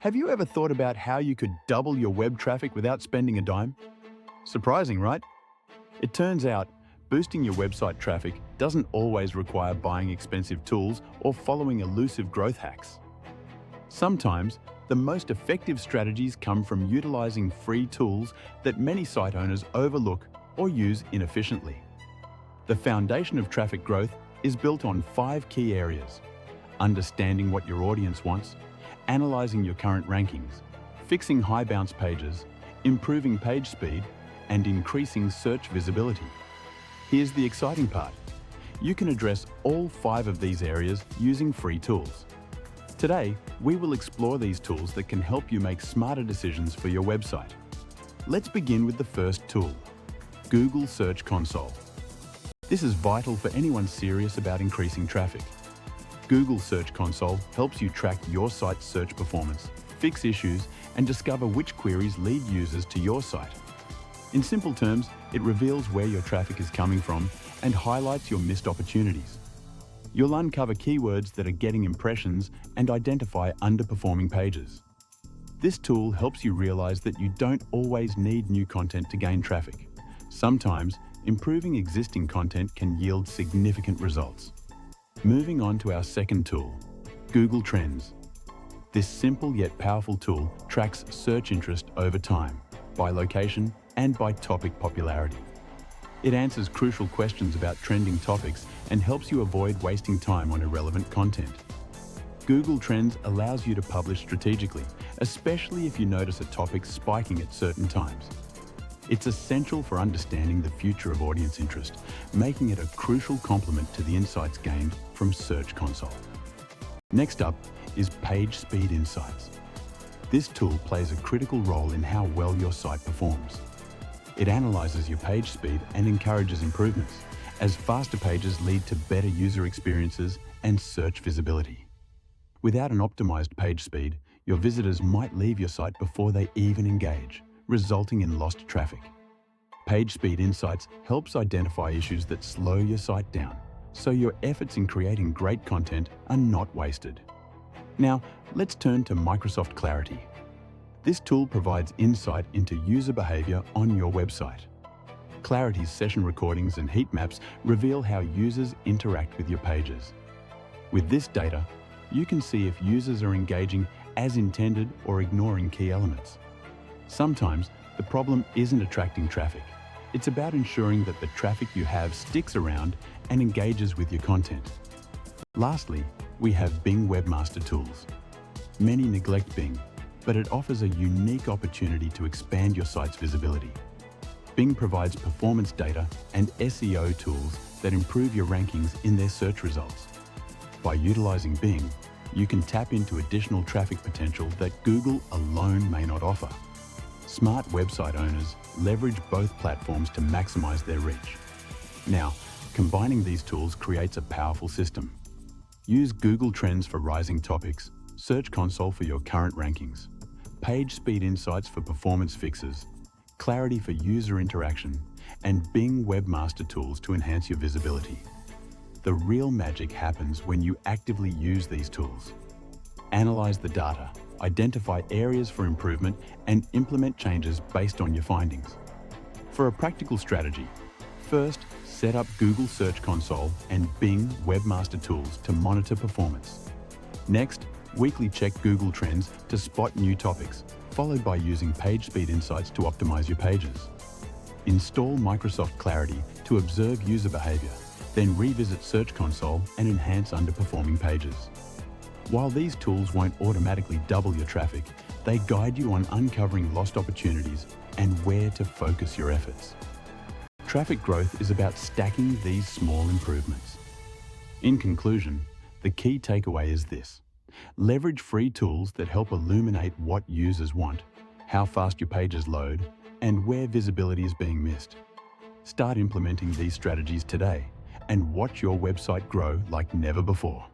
Have you ever thought about how you could double your web traffic without spending a dime? Surprising, right? It turns out, boosting your website traffic doesn't always require buying expensive tools or following elusive growth hacks. Sometimes, the most effective strategies come from utilizing free tools that many site owners overlook or use inefficiently. The foundation of traffic growth is built on 5 key areas: understanding what your audience wants, analyzing your current rankings, fixing high bounce pages, improving page speed, and increasing search visibility. Here's the exciting part. You can address all 5 of these areas using free tools. Today, we will explore these tools that can help you make smarter decisions for your website. Let's begin with the first tool, Google Search Console. This is vital for anyone serious about increasing traffic. Google Search Console helps you track your site's search performance, fix issues, and discover which queries lead users to your site. In simple terms, it reveals where your traffic is coming from and highlights your missed opportunities. You'll uncover keywords that are getting impressions and identify underperforming pages. This tool helps you realize that you don't always need new content to gain traffic. Sometimes, improving existing content can yield significant results. Moving on to our second tool, Google Trends. This simple yet powerful tool tracks search interest over time, by location and by topic popularity. It answers crucial questions about trending topics and helps you avoid wasting time on irrelevant content. Google Trends allows you to publish strategically, especially if you notice a topic spiking at certain times. It's essential for understanding the future of audience interest, making it a crucial complement to the insights gained from Search Console. Next up is PageSpeed Insights. This tool plays a critical role in how well your site performs. It analyzes your page speed and encourages improvements, as faster pages lead to better user experiences and search visibility. Without an optimized page speed, your visitors might leave your site before they even engage, resulting in lost traffic. PageSpeed Insights helps identify issues that slow your site down, so your efforts in creating great content are not wasted. Now, let's turn to Microsoft Clarity. This tool provides insight into user behavior on your website. Clarity's session recordings and heat maps reveal how users interact with your pages. With this data, you can see if users are engaging as intended or ignoring key elements. Sometimes, the problem isn't attracting traffic. It's about ensuring that the traffic you have sticks around and engages with your content. Lastly, we have Bing Webmaster Tools. Many neglect Bing, but it offers a unique opportunity to expand your site's visibility. Bing provides performance data and SEO tools that improve your rankings in their search results. By utilizing Bing, you can tap into additional traffic potential that Google alone may not offer. Smart website owners leverage both platforms to maximize their reach. Now, combining these tools creates a powerful system. Use Google Trends for rising topics, Search Console for your current rankings, PageSpeed Insights for performance fixes, Clarity for user interaction, and Bing Webmaster Tools to enhance your visibility. The real magic happens when you actively use these tools. Analyze the data, identify areas for improvement, and implement changes based on your findings. For a practical strategy, first, set up Google Search Console and Bing Webmaster Tools to monitor performance. Next, weekly check Google Trends to spot new topics, followed by using PageSpeed Insights to optimize your pages. Install Microsoft Clarity to observe user behavior, then revisit Search Console and enhance underperforming pages. While these tools won't automatically double your traffic, they guide you on uncovering lost opportunities and where to focus your efforts. Traffic growth is about stacking these small improvements. In conclusion, the key takeaway is this. Leverage free tools that help illuminate what users want, how fast your pages load, and where visibility is being missed. Start implementing these strategies today and watch your website grow like never before.